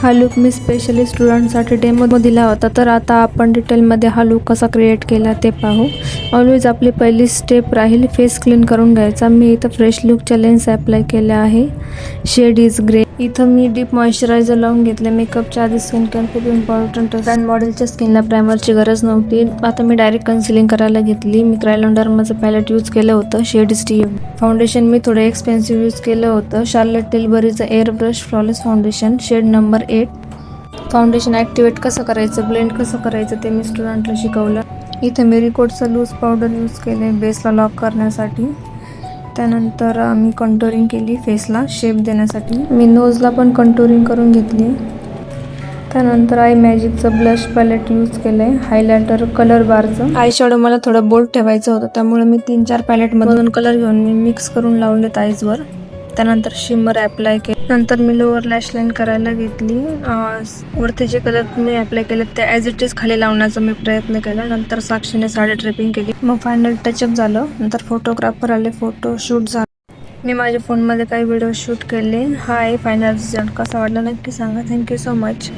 हा लूक मी स्पेशली स्टुडंटसाठी डेमो दिला होता. तर आता आपण डिटेलमध्ये हा लूक कसा क्रिएट केला ते पाहू. ऑलवेज आपली पहिली स्टेप राहील फेस क्लीन करून घ्यायचा. मी इथं फ्रेश लूकच्या लेन्स अप्लाय केल्या आहे. Shade is grey. इथं मी डीप मॉइश्चरायझर लावून घेतलं. मेकअपच्या आधी स्किन केअर खूप इम्पॉर्टंट असतं आणि मॉडेलच्या स्किनला प्रायमरची गरज नव्हती. आता मी डायरेक्ट कन्सिलिंग करायला घेतली. मी क्रायलॉन डर्माचं पॅलेट यूज केलं होतं. Shade is T. फाउंडेशन मी थोडं एक्सपेन्सिव्ह यूज केलं होतं. शार्लेट टिलबरीचं air brush flawless foundation shade number 8. Foundation activate कसं करायचं, ब्लेंड कसं करायचं ते मी स्टुडंटला शिकवलं. इथे मी रिकोटचं लूज पावडर यूज केले बेसला लॉक करण्यासाठी. त्यानंतर मी कंटोरिंग केली फेसला शेप देण्यासाठी. मी नोजला पण कंटोरिंग करून घेतली. त्यानंतर आय मॅजिकचं ब्लश पॅलेट यूज केलं आहे. हायलायटर कलर बारचं. आय शॅडो मला थोडं बोल्ड ठेवायचं होतं, त्यामुळे मी 3-4 पॅलेटमधून कलर घेऊन मी मिक्स करून लावलेत आईजवर. त्यानंतर शिमर अप्लाय केले. नंतर मी लोअर लॅश लाईन करायला घेतली. वरती जे कलर मी अप्लाय केले ते ॲज इट इज खाली लावण्याचा मी प्रयत्न केला. नंतर साक्षीने साडी ड्रेपिंग केली. मग फायनल टचअप झालं. नंतर फोटोग्राफर आले, फोटो शूट झालं. मी माझ्या फोनमध्ये काही व्हिडिओ शूट केले. हा आहे फायनल रिझल्ट. कसा वाटला नक्की सांगा. Thank you so much.